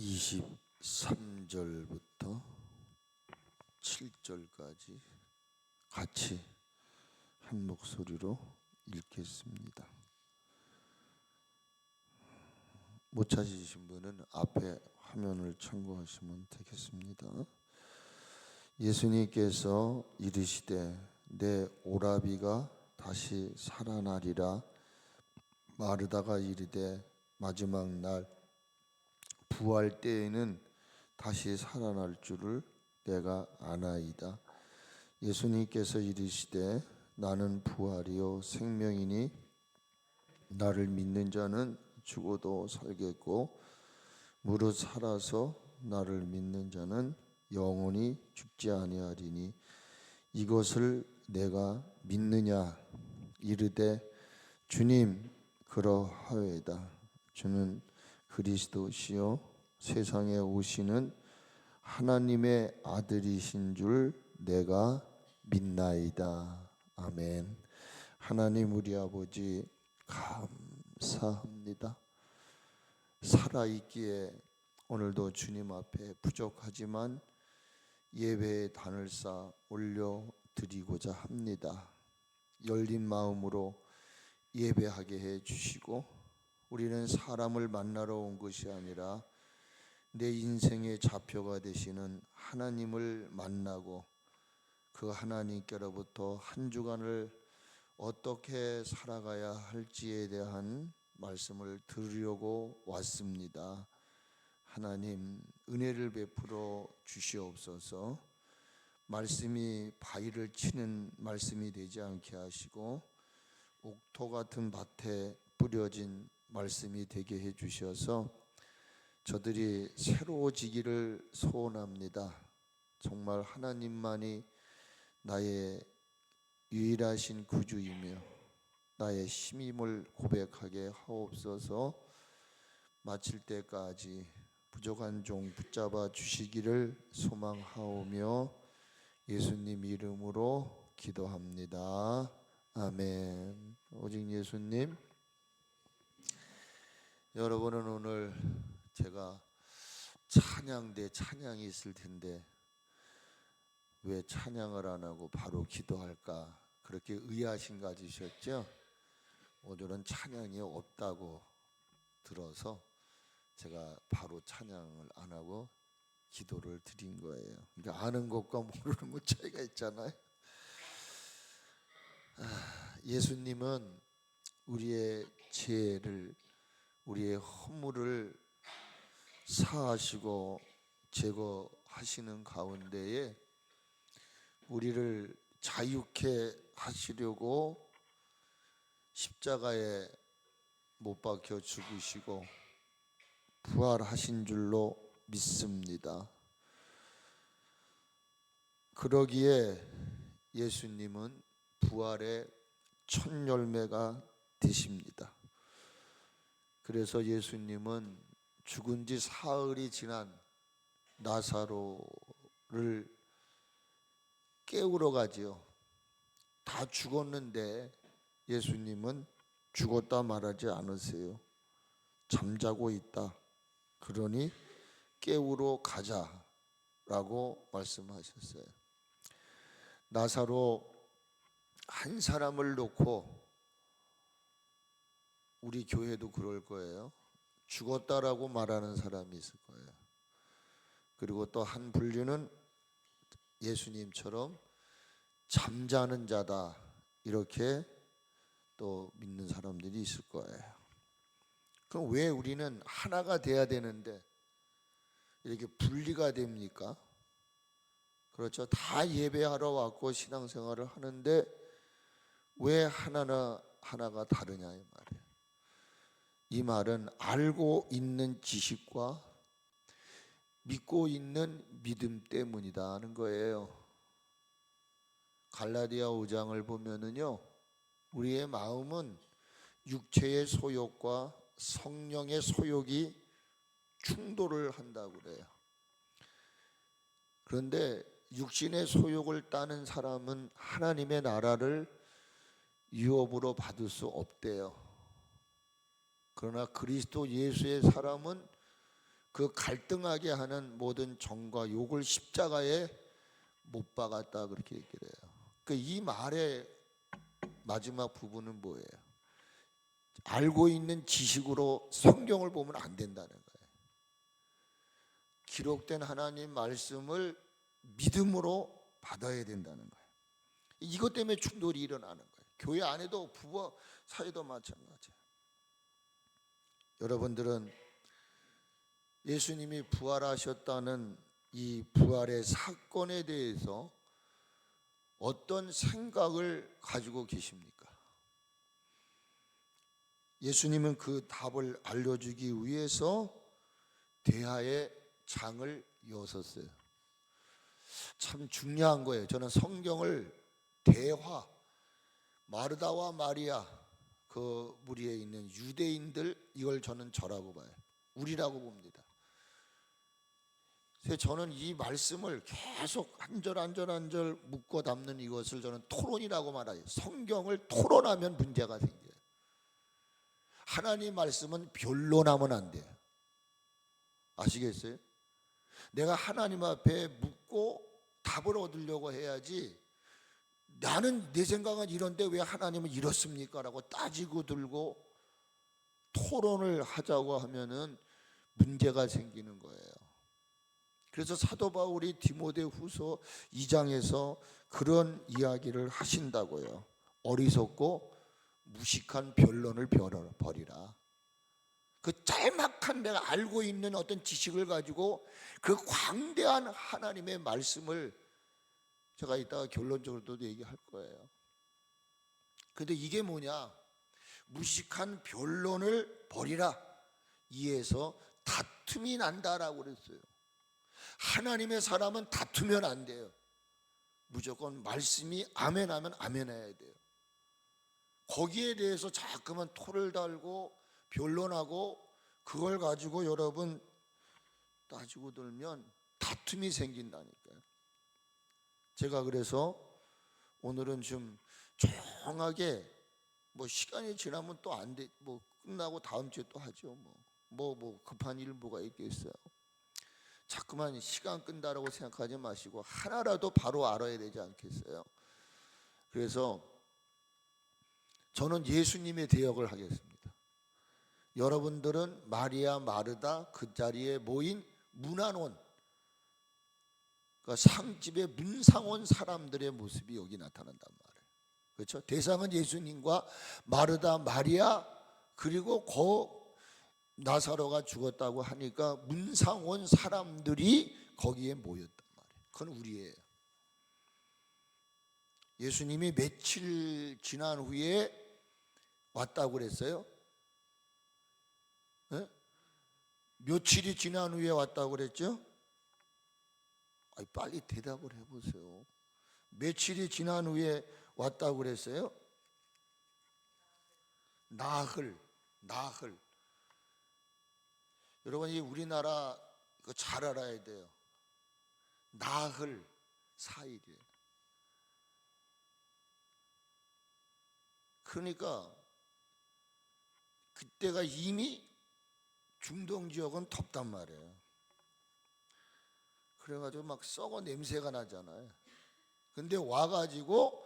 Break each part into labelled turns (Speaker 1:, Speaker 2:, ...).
Speaker 1: 23절부터 7절까지 같이 한 목소리로 읽겠습니다. 못 찾으신 분은 앞에 화면을 참고하시면 되겠습니다. 예수님께서 이르시되 내 오라비가 다시 살아나리라 마르다가 이르되 마지막 날 부활 때에는 다시 살아날 줄을 내가 아나이다. 예수님께서 이르시되 나는 부활이요 생명이니 나를 믿는 자는 죽어도 살겠고 무릇 살아서 나를 믿는 자는 영원히 죽지 아니하리니 이것을 내가 믿느냐 이르되 주님 그러하외다. 주는 그리스도시요 세상에 오시는 하나님의 아들이신 줄 내가 믿나이다. 아멘. 하나님 우리 아버지 감사합니다. 살아있기에 오늘도 주님 앞에 부족하지만 예배의 단을 쌓아 올려드리고자 합니다. 열린 마음으로 예배하게 해주시고 우리는 사람을 만나러 온 것이 아니라 내 인생의 좌표가 되시는 하나님을 만나고 그 하나님께로부터 한 주간을 어떻게 살아가야 할지에 대한 말씀을 들으려고 왔습니다. 하나님 은혜를 베풀어 주시옵소서. 말씀이 바위를 치는 말씀이 되지 않게 하시고 옥토 같은 밭에 뿌려진 말씀이 되게 해주셔서 저들이 새로워지기를 소원합니다. 정말 하나님만이 나의 유일하신 구주이며 나의 힘임을 고백하게 하옵소서. 마칠 때까지 부족한 종 붙잡아 주시기를 소망하오며 예수님 이름으로 기도합니다. 아멘. 오직 예수님. 여러분은 오늘 제가 찬양 대 찬양이 있을 텐데 왜 찬양을 안 하고 바로 기도할까 그렇게 의아심 가지셨죠? 오늘은 찬양이 없다고 들어서 제가 바로 찬양을 안 하고 기도를 드린 거예요. 그러니까 아는 것과 모르는 것 차이가 있잖아요. 예수님은 우리의 죄를 우리의 허물을 사하시고 제거하시는 가운데에 우리를 자유케 하시려고 십자가에 못 박혀 죽으시고 부활하신 줄로 믿습니다. 그러기에 예수님은 부활의 첫 열매가 되십니다. 그래서 예수님은 죽은 지 사흘이 지난 나사로를 깨우러 가지요. 다 죽었는데 예수님은 죽었다 말하지 않으세요. 잠자고 있다. 그러니 깨우러 가자라고 말씀하셨어요. 나사로 한 사람을 놓고 우리 교회도 그럴 거예요. 죽었다라고 말하는 사람이 있을 거예요. 그리고 또 한 분류는 예수님처럼 잠자는 자다 이렇게 또 믿는 사람들이 있을 거예요. 그럼 왜 우리는 하나가 돼야 되는데 이렇게 분리가 됩니까? 그렇죠. 다 예배하러 왔고 신앙생활을 하는데 왜 하나가 다르냐 이 말이에요. 이 말은 알고 있는 지식과 믿고 있는 믿음 때문이다 하는 거예요. 갈라디아 5장을 보면은요, 우리의 마음은 육체의 소욕과 성령의 소욕이 충돌을 한다고 그래요. 그런데 육신의 소욕을 따는 사람은 하나님의 나라를 유업으로 받을 수 없대요. 그러나 그리스도 예수의 사람은 그 갈등하게 하는 모든 정과 욕을 십자가에 못 박았다 그렇게 얘기를 해요. 이 말의 마지막 부분은 뭐예요? 알고 있는 지식으로 성경을 보면 안 된다는 거예요. 기록된 하나님 말씀을 믿음으로 받아야 된다는 거예요. 이것 때문에 충돌이 일어나는 거예요. 교회 안에도 부부 사이도 마찬가지예요. 여러분들은 예수님이 부활하셨다는 이 부활의 사건에 대해서 어떤 생각을 가지고 계십니까? 예수님은 그 답을 알려주기 위해서 대하의 장을 여셨어요. 참 중요한 거예요. 저는 성경을 대화, 마르다와 마리아 그 무리에 있는 유대인들, 이걸 저는 저라고 봐요. 우리라고 봅니다. 그래서 저는 이 말씀을 계속 한 절 한 절 한 절 묶어 담는 이것을 저는 토론이라고 말해요. 성경을 토론하면 문제가 생겨요. 하나님 말씀은 변론하면 안 돼요. 아시겠어요? 내가 하나님 앞에 묻고 답을 얻으려고 해야지, 나는 내 생각은 이런데 왜 하나님은 이렇습니까? 라고 따지고 들고 토론을 하자고 하면은 문제가 생기는 거예요. 그래서 사도 바울이 디모데후서 2장에서 그런 이야기를 하신다고요. 어리석고 무식한 변론을 버리라. 그 짤막한 내가 알고 있는 어떤 지식을 가지고 그 광대한 하나님의 말씀을, 제가 이따가 결론적으로도 얘기할 거예요. 근데 이게 뭐냐? 무식한 변론을 버리라. 이에서 다툼이 난다라고 그랬어요. 하나님의 사람은 다투면 안 돼요. 무조건 말씀이 아멘 하면 아멘 해야 돼요. 거기에 대해서 자꾸만 토를 달고 변론하고 그걸 가지고 여러분 따지고 들면 다툼이 생긴다니까요. 제가 그래서 오늘은 좀 조용하게, 시간이 지나면 또 안 돼, 끝나고 다음 주에 또 하죠. 급한 일 뭐가 있겠어요. 자꾸만 시간 끈다라고 생각하지 마시고 하나라도 바로 알아야 되지 않겠어요? 그래서 저는 예수님의 대역을 하겠습니다. 여러분들은 마리아, 마르다 그 자리에 모인 문안원, 그러니까 상집에 문상온 사람들의 모습이 여기 나타난단 말이에요. 그렇죠? 대상은 예수님과 마르다, 마리아, 그리고 나사로가 죽었다고 하니까 문상온 사람들이 거기에 모였단 말이에요. 그건 우리예요. 예수님이 며칠 지난 후에 왔다고 그랬어요? 네? 며칠이 지난 후에 왔다고 그랬죠? 빨리 대답을 해보세요. 며칠이 지난 후에 왔다고 그랬어요? 나흘. 여러분, 이 우리나라 이거 잘 알아야 돼요. 나흘 4일이에요. 그러니까 그때가 이미 중동 지역은 덥단 말이에요. 그래가지고 막 썩어 냄새가 나잖아요. 근데 와가지고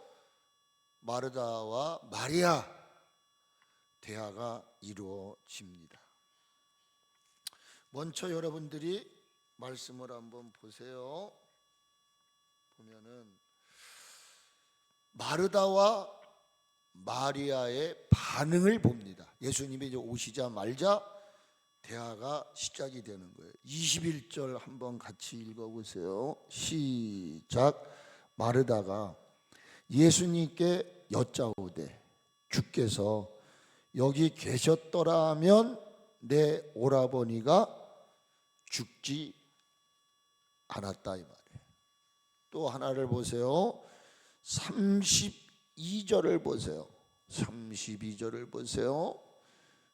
Speaker 1: 마르다와 마리아 대화가 이루어집니다. 먼저 여러분들이 말씀을 한번 보세요. 보면은 마르다와 마리아의 반응을 봅니다. 예수님이 이제 오시자마자 대화가 시작이 되는 거예요. 21절 한번 같이 읽어보세요. 시작. 마르다가 예수님께 여짜오되 주께서 여기 계셨더라면 내 오라버니가 죽지 않았다 이 말이에요. 또 하나를 보세요. 32절을 보세요. 32절을 보세요.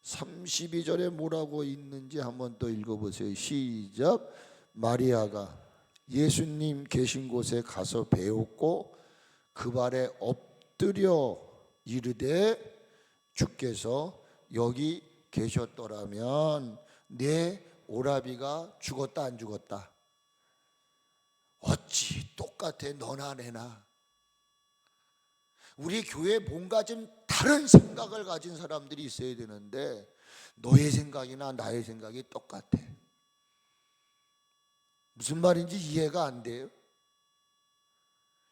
Speaker 1: 32절에 뭐라고 있는지 한번 또 읽어보세요. 시작. 마리아가 예수님 계신 곳에 가서 배웠고 그 발에 엎드려 이르되 주께서 여기 계셨더라면 내 오라비가 죽었다 안 죽었다? 어찌 똑같아 너나 내나. 우리 교회에 뭔가 좀 다른 생각을 가진 사람들이 있어야 되는데 너의 생각이나 나의 생각이 똑같아. 무슨 말인지 이해가 안 돼요?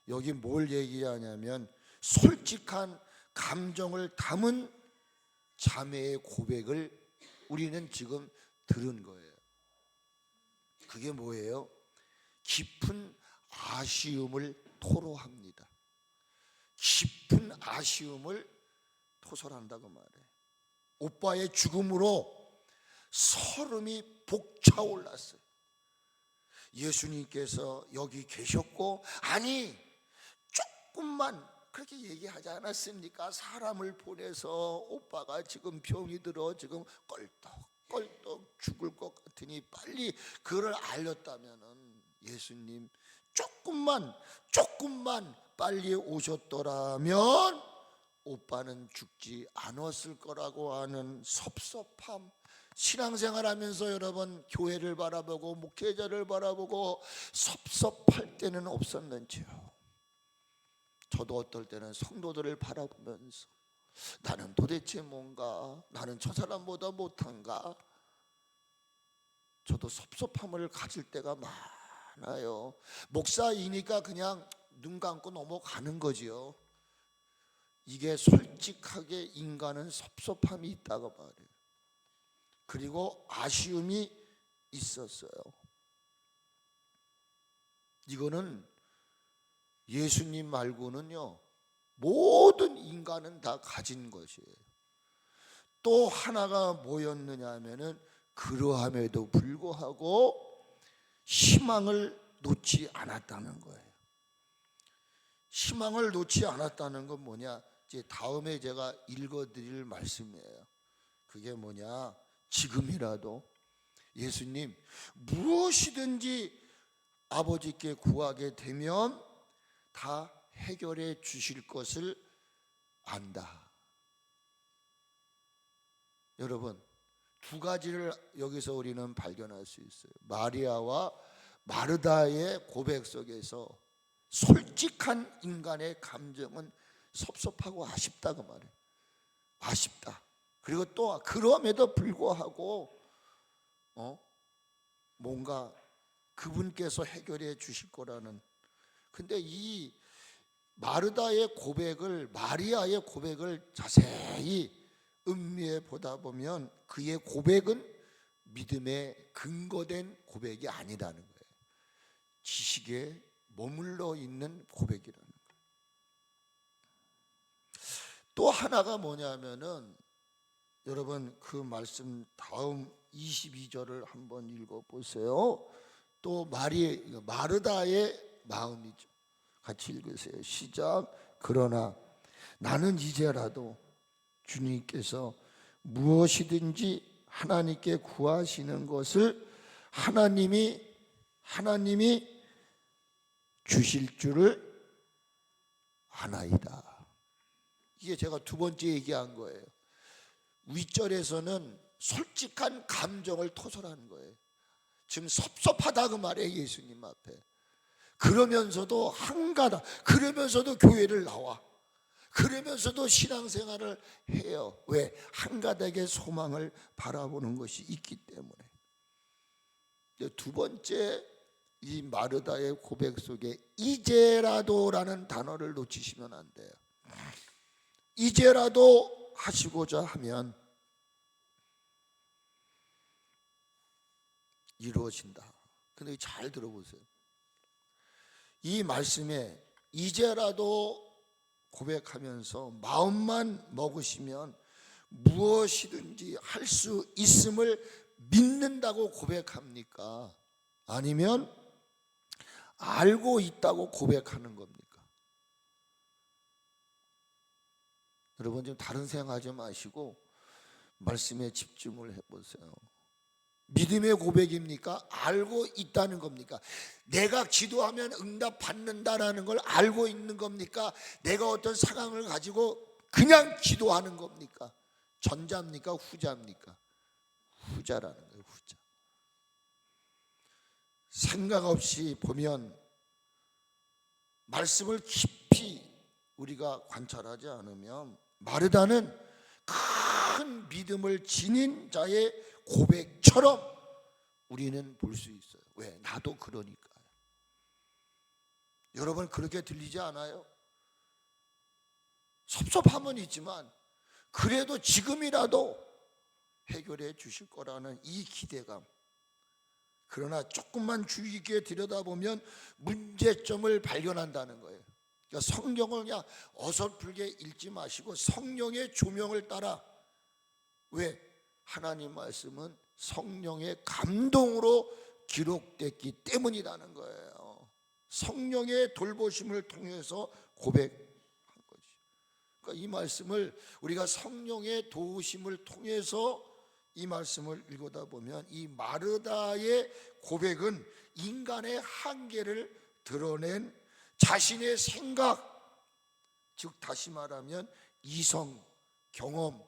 Speaker 1: 여기 뭘 얘기하냐면 솔직한 감정을 담은 자매의 고백을 우리는 지금 들은 거예요. 그게 뭐예요? 깊은 아쉬움을 토로합니다. 깊은 아쉬움을 토설한다고 말해요. 오빠의 죽음으로 설움이 벅차올랐어요. 예수님께서 여기 계셨고, 아니 조금만 그렇게 얘기하지 않았습니까? 사람을 보내서 오빠가 지금 병이 들어 지금 껄떡껄떡 죽을 것 같으니 빨리 그걸 알렸다면은 예수님 조금만 빨리 오셨더라면 오빠는 죽지 않았을 거라고 하는 섭섭함. 신앙생활하면서 여러분 교회를 바라보고 목회자를 바라보고 섭섭할 때는 없었는지요? 저도 어떨 때는 성도들을 바라보면서 나는 도대체 뭔가, 나는 저 사람보다 못한가, 저도 섭섭함을 가질 때가 많아요. 목사이니까 그냥 눈 감고 넘어가는 거지요. 이게 솔직하게 인간은 섭섭함이 있다고 말해요. 그리고 아쉬움이 있었어요. 이거는 예수님 말고는요 모든 인간은 다 가진 것이에요. 또 하나가 뭐였느냐 하면은 그러함에도 불구하고 희망을 놓지 않았다는 거예요. 희망을 놓지 않았다는 건 뭐냐? 이제 다음에 제가 읽어드릴 말씀이에요. 그게 뭐냐? 지금이라도 예수님 무엇이든지 아버지께 구하게 되면 다 해결해 주실 것을 안다. 여러분, 두 가지를 여기서 우리는 발견할 수 있어요. 마리아와 마르다의 고백 속에서 솔직한 인간의 감정은 섭섭하고 아쉽다고 말해요. 아쉽다. 그리고 또 그럼에도 불구하고 뭔가 그분께서 해결해 주실 거라는. 근데 이 마르다의 고백을, 마리아의 고백을 자세히 음미해 보다 보면 그의 고백은 믿음에 근거된 고백이 아니라는 거예요. 지식에 머물러 있는 고백이라는 거예요. 또 하나가 뭐냐면은 여러분 그 말씀 다음 22절을 한번 읽어보세요. 또 마르다의 마음이죠. 같이 읽으세요. 시작. 그러나 나는 이제라도 주님께서 무엇이든지 하나님께 구하시는 것을 하나님이 주실 줄을 아나이다. 이게 제가 두 번째 얘기한 거예요. 윗절에서는 솔직한 감정을 토설하는 거예요. 지금 섭섭하다 그 말이에요. 예수님 앞에. 그러면서도 한가다. 그러면서도 교회를 나와. 그러면서도 신앙생활을 해요. 왜? 한가닥의 소망을 바라보는 것이 있기 때문에. 두 번째, 이 마르다의 고백 속에 이제라도라는 단어를 놓치시면 안 돼요. 이제라도 하시고자 하면 이루어진다. 근데 잘 들어보세요. 이 말씀에 이제라도 고백하면서 마음만 먹으시면 무엇이든지 할 수 있음을 믿는다고 고백합니까? 아니면 알고 있다고 고백하는 겁니까? 여러분 좀 다른 생각하지 마시고 말씀에 집중을 해보세요. 믿음의 고백입니까? 알고 있다는 겁니까? 내가 기도하면 응답 받는다라는 걸 알고 있는 겁니까? 내가 어떤 상황을 가지고 그냥 기도하는 겁니까? 전자입니까? 후자입니까? 후자라는 거예요. 후자. 생각 없이 보면, 말씀을 깊이 우리가 관찰하지 않으면 마르다는 큰 믿음을 지닌 자의 고백처럼 우리는 볼 수 있어요. 왜? 나도 그러니까요. 여러분 그렇게 들리지 않아요? 섭섭함은 있지만 그래도 지금이라도 해결해 주실 거라는 이 기대감. 그러나 조금만 주의 깊게 들여다보면 문제점을 발견한다는 거예요. 그러니까 성경을 그냥 어설프게 읽지 마시고 성령의 조명을 따라. 왜? 하나님 말씀은 성령의 감동으로 기록됐기 때문이라는 거예요. 성령의 돌보심을 통해서 고백한 거지. 그러니까 이 말씀을 우리가 성령의 도우심을 통해서 이 말씀을 읽다 보면 이 마르다의 고백은 인간의 한계를 드러낸 자신의 생각, 즉 다시 말하면 이성, 경험,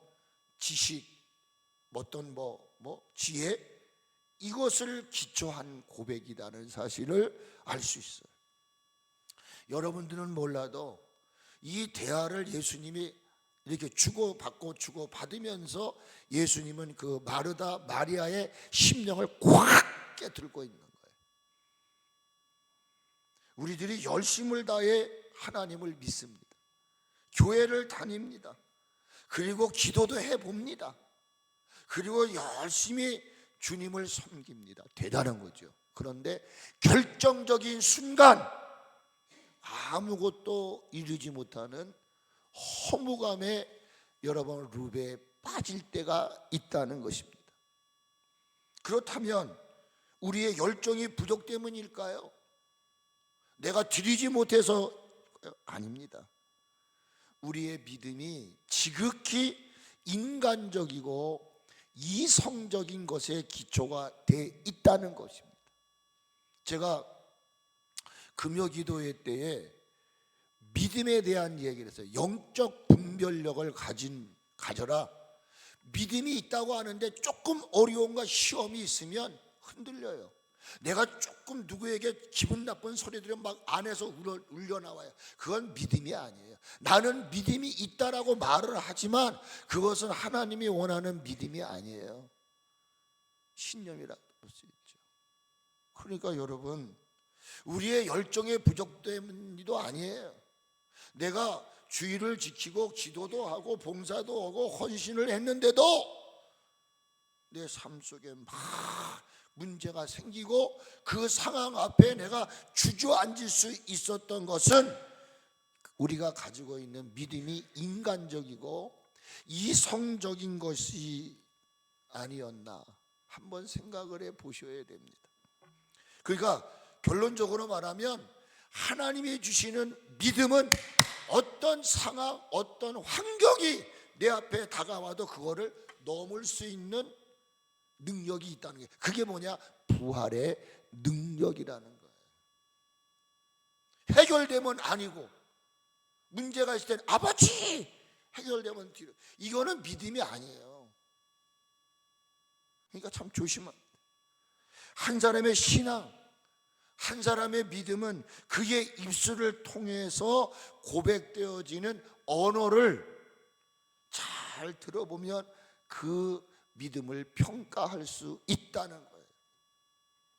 Speaker 1: 지식, 어떤 지혜, 이것을 기초한 고백이라는 사실을 알 수 있어요. 여러분들은 몰라도 이 대화를 예수님이 이렇게 주고받으면서 예수님은 그 마르다 마리아의 심령을 꽉 깨뚫고 있는 거예요. 우리들이 열심을 다해 하나님을 믿습니다. 교회를 다닙니다. 그리고 기도도 해봅니다. 그리고 열심히 주님을 섬깁니다. 대단한 거죠. 그런데 결정적인 순간 아무것도 이루지 못하는 허무감에 여러분 루베에 빠질 때가 있다는 것입니다. 그렇다면 우리의 열정이 부족 때문일까요? 내가 드리지 못해서 아닙니다. 우리의 믿음이 지극히 인간적이고 이성적인 것에 기초가 돼 있다는 것입니다. 제가 금요 기도회 때에 믿음에 대한 얘기를 했어요. 영적 분별력을 가져라. 믿음이 있다고 하는데 조금 어려움과 시험이 있으면 흔들려요. 내가 조금 누구에게 기분 나쁜 소리 들으면 막 안에서 울려 나와요. 그건 믿음이 아니에요. 나는 믿음이 있다라고 말을 하지만 그것은 하나님이 원하는 믿음이 아니에요. 신념이라고 볼 수 있죠. 그러니까 여러분, 우리의 열정의 부족 때문도 아니에요. 내가 주의를 지키고 기도도 하고 봉사도 하고 헌신을 했는데도 내 삶 속에 막 문제가 생기고 그 상황 앞에 내가 주저앉을 수 있었던 것은 우리가 가지고 있는 믿음이 인간적이고 이성적인 것이 아니었나 한번 생각을 해 보셔야 됩니다. 그러니까 결론적으로 말하면 하나님이 주시는 믿음은 어떤 상황, 어떤 환경이 내 앞에 다가와도 그거를 넘을 수 있는 능력이 있다는 게, 그게 뭐냐? 부활의 능력이라는 거예요. 해결되면 아니고 문제가 있을 때는 아버지 해결되면 뒤로, 이거는 믿음이 아니에요. 그러니까 참 조심합니다. 한 사람의 신앙, 한 사람의 믿음은 그의 입술을 통해서 고백되어지는 언어를 잘 들어보면 그 믿음을 평가할 수 있다는 거예요.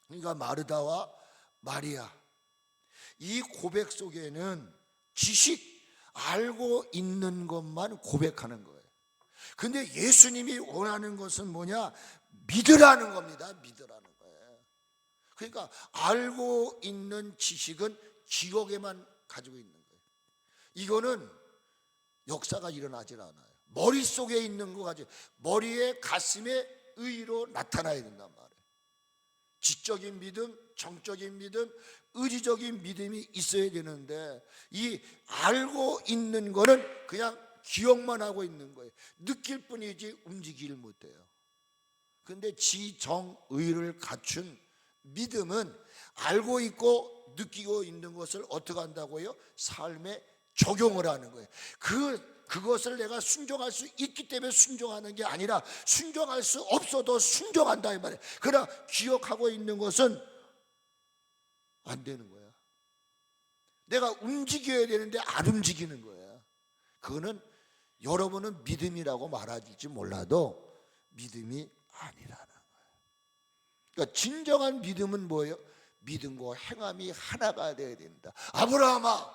Speaker 1: 그러니까 마르다와 마리아, 이 고백 속에는 지식, 알고 있는 것만 고백하는 거예요. 근데 예수님이 원하는 것은 뭐냐? 믿으라는 겁니다. 믿으라는 거예요. 그러니까 알고 있는 지식은 기억에만 가지고 있는 거예요. 이거는 역사가 일어나질 않아요. 머릿속에 있는 거 가지고, 머리에 가슴에 의로 나타나야 된단 말이에요. 지적인 믿음, 정적인 믿음, 의지적인 믿음이 있어야 되는데 이 알고 있는 거는 그냥 기억만 하고 있는 거예요. 느낄 뿐이지 움직이질 못해요. 그런데 지정의를 갖춘 믿음은 알고 있고 느끼고 있는 것을 어떻게 한다고요? 삶에 적용을 하는 거예요. 그것을 내가 순종할 수 있기 때문에 순종하는 게 아니라 순종할 수 없어도 순종한다 이 말이에요. 그러나 기억하고 있는 것은 안 되는 거야. 내가 움직여야 되는데 안 움직이는 거야. 그거는 여러분은 믿음이라고 말할지 몰라도 믿음이 아니라는 거예요. 그러니까 진정한 믿음은 뭐예요? 믿음과 행함이 하나가 되어야 된다. 아브라함아,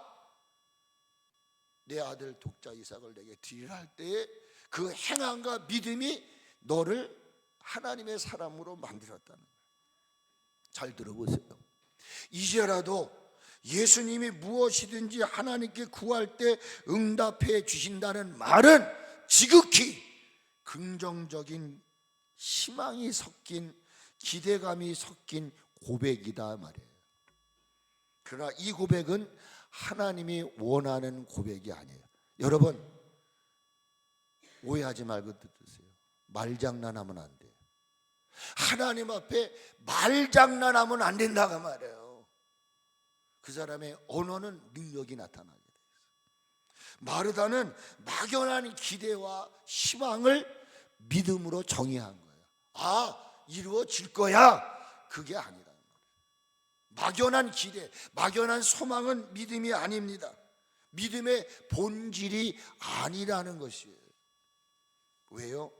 Speaker 1: 내 아들 독자 이삭을 내게 드리라 할 때에 그 행함과 믿음이 너를 하나님의 사람으로 만들었다는 거예요. 잘 들어보세요. 이제라도 예수님이 무엇이든지 하나님께 구할 때 응답해 주신다는 말은 지극히 긍정적인 희망이 섞인, 기대감이 섞인 고백이다 말이에요. 그러나 이 고백은 하나님이 원하는 고백이 아니에요. 여러분, 오해하지 말고 듣으세요. 말장난하면 안 돼요. 하나님 앞에 말장난하면 안 된다고 말해요. 그 사람의 언어는 능력이 나타나게 돼요. 마르다는 막연한 기대와 희망을 믿음으로 정의한 거예요. 아, 이루어질 거야. 그게 아니라는 거예요. 막연한 기대, 막연한 소망은 믿음이 아닙니다. 믿음의 본질이 아니라는 것이에요. 왜요?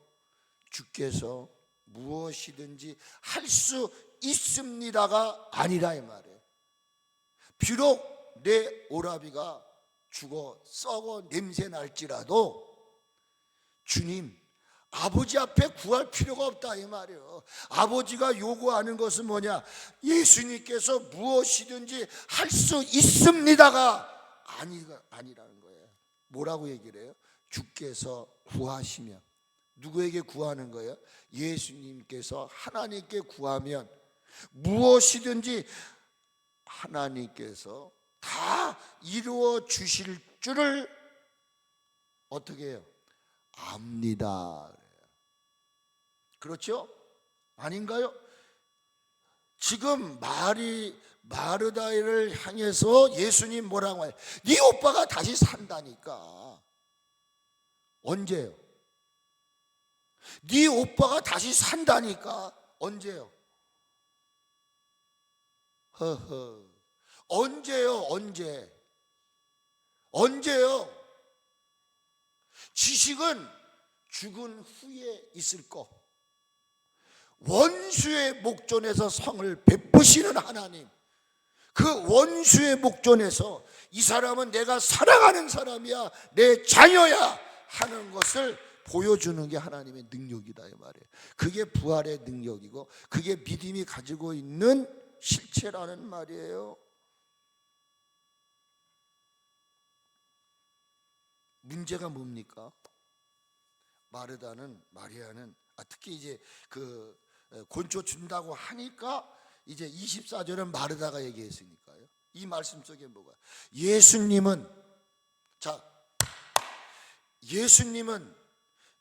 Speaker 1: 주께서 무엇이든지 할 수 있습니다가 아니라 이 말이에요. 비록 내 오라비가 죽어 썩어 냄새 날지라도 주님, 아버지 앞에 구할 필요가 없다 이 말이에요. 아버지가 요구하는 것은 뭐냐? 예수님께서 무엇이든지 할 수 있습니다가 아니라는 거예요. 뭐라고 얘기를 해요? 주께서 구하시면. 누구에게 구하는 거예요? 예수님께서 하나님께 구하면 무엇이든지 하나님께서 다 이루어 주실 줄을 어떻게 해요? 압니다. 그렇죠? 아닌가요? 지금 마르다를 향해서 예수님 뭐라고 해요? 네 오빠가 다시 산다니까. 언제요? 네 오빠가 다시 산다니까. 언제요? 허허. 언제요? 언제요? 지식은 죽은 후에 있을 거. 원수의 목전에서 성을 베푸시는 하나님, 그 원수의 목전에서 이 사람은 내가 사랑하는 사람이야, 내 자녀야 하는 것을 보여주는 게 하나님의 능력이다 이 말이에요. 그게 부활의 능력이고 그게 믿음이 가지고 있는 실체라는 말이에요. 문제가 뭡니까? 마리아는 특히 이제 그 곤초 준다고 하니까 이제 24절은 마르다가 얘기했으니까요. 이 말씀 속에 뭐가? 예수님은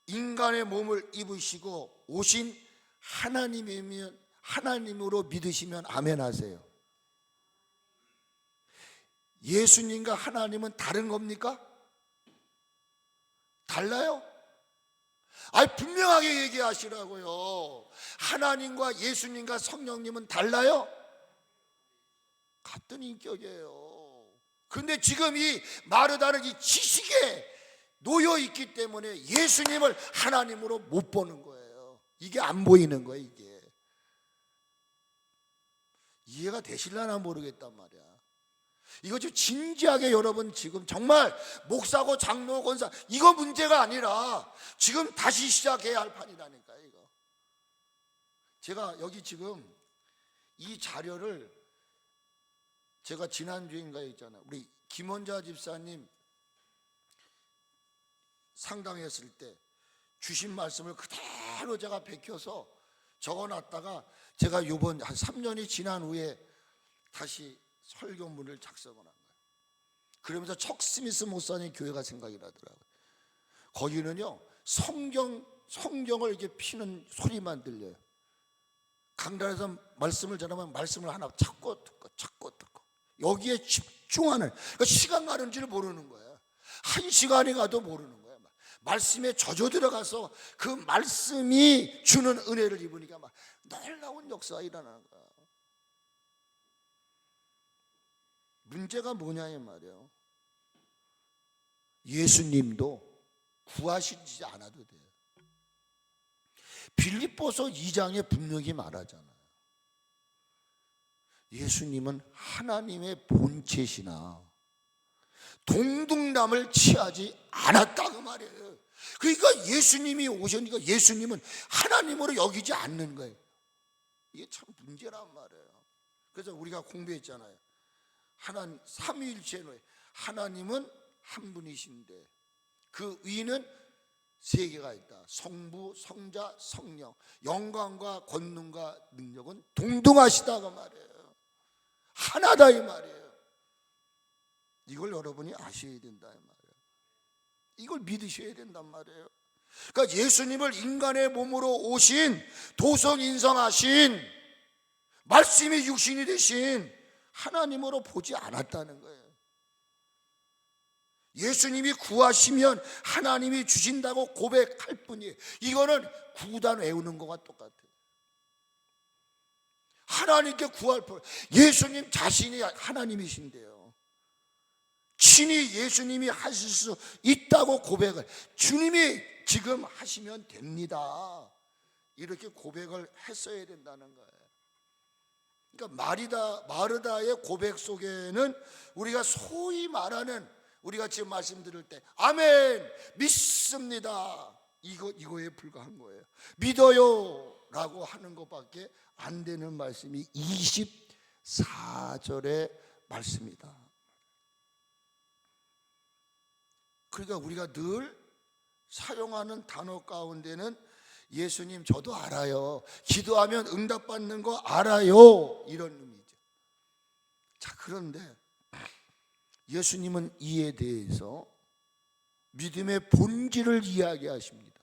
Speaker 1: 인간의 몸을 입으시고 오신 하나님이면 하나님으로 믿으시면 아멘 하세요. 예수님과 하나님은 다른 겁니까? 달라요? 아니 분명하게 얘기하시라고요. 하나님과 예수님과 성령님은 달라요? 같은 인격이에요. 그런데 지금 이 마르다는 이 지식에 놓여 있기 때문에 예수님을 하나님으로 못 보는 거예요. 이게 안 보이는 거예요. 이게 이해가 되실려나 모르겠단 말이야. 이거 좀 진지하게 여러분 지금 정말 목사고 장로 권사 이거 문제가 아니라 지금 다시 시작해야 할 판이라니까요. 이거 제가 여기 지금 이 자료를 제가 지난주인가에 있잖아요. 우리 김원자 집사님 상담했을 때 주신 말씀을 그대로 제가 베껴서 적어놨다가 제가 요번 한 3년이 지난 후에 다시 설교문을 작성을 한 거예요. 그러면서 척 스미스 목사님 교회가 생각이 나더라고요. 거기는요 성경을 이렇게 피는 소리만 들려요. 강단에서 말씀을 전하면 말씀을 하나 찾고 듣고 여기에 집중하는, 그러니까 시간 가는 줄 모르는 거예요. 1시간이 가도 모르는 거예요. 말씀에 젖어 들어가서 그 말씀이 주는 은혜를 입으니까 막 놀라운 역사가 일어나는 거예요. 문제가 뭐냐 이 말이에요. 예수님도 구하시지 않아도 돼요. 빌립보서 2장에 분명히 말하잖아요. 예수님은 하나님의 본체시나 동등남을 취하지 않았다 그 말이에요. 그러니까 예수님이 오시니까 예수님은 하나님으로 여기지 않는 거예요. 이게 참 문제란 말이에요. 그래서 우리가 공부했잖아요. 하나님 삼위일체의 하나님은 한 분이신데 그 위는 세 개가 있다. 성부, 성자, 성령. 영광과 권능과 능력은 동등하시다 그 말이에요. 하나다 이 말이에요. 이걸 여러분이 아셔야 된다 이 말이에요. 이걸 믿으셔야 된단 말이에요. 그러니까 예수님을 인간의 몸으로 오신 도성인성하신 말씀이 육신이 되신 하나님으로 보지 않았다는 거예요. 예수님이 구하시면 하나님이 주신다고 고백할 뿐이에요. 이거는 구단 외우는 것과 똑같아요. 하나님께 구할 뿐. 예수님 자신이 하나님이신데요. 친히 예수님이 하실 수 있다고 고백을 주님이 지금 하시면 됩니다. 이렇게 고백을 했어야 된다는 거예요. 그러니까 마르다의 고백 속에는 우리가 소위 말하는 우리가 지금 말씀드릴 때 아멘 믿습니다 이거에 불과한 거예요. 믿어요 라고 하는 것밖에 안 되는 말씀이 24절의 말씀이다. 그러니까 우리가 늘 사용하는 단어 가운데는 예수님 저도 알아요, 기도하면 응답받는 거 알아요, 이런 의미죠. 자, 그런데 예수님은 이에 대해서 믿음의 본질을 이야기하십니다.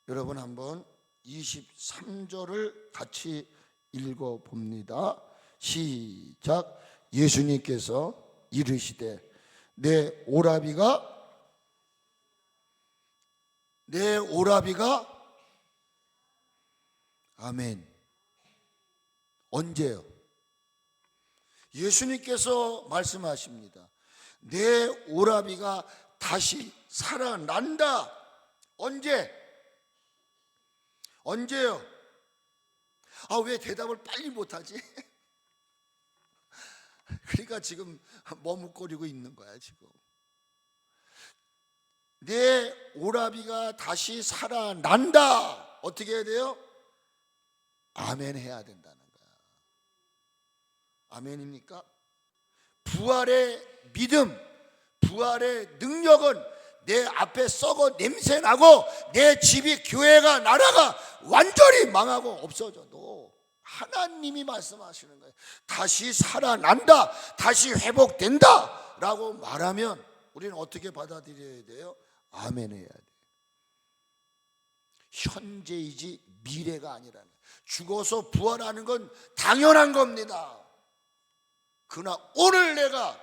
Speaker 1: 여러분 한번 23절을 같이 읽어봅니다. 시작. 예수님께서 이르시되 내 오라비가 아멘. 언제요? 예수님께서 말씀하십니다. 내 오라비가 다시 살아난다. 언제요? 아, 왜 대답을 빨리 못하지? 그러니까 지금 머뭇거리고 있는 거야 지금. 내 오라비가 다시 살아난다. 어떻게 해야 돼요? 아멘 해야 된다는 거야. 아멘입니까? 부활의 믿음, 부활의 능력은 내 앞에 썩어 냄새나고 내 집이 교회가 나라가 완전히 망하고 없어져도 하나님이 말씀하시는 거예요. 다시 살아난다, 다시 회복된다 라고 말하면 우리는 어떻게 받아들여야 돼요? 아멘 해야 돼요. 현재이지 미래가 아니라는 거예요. 죽어서 부활하는 건 당연한 겁니다. 그러나 오늘 내가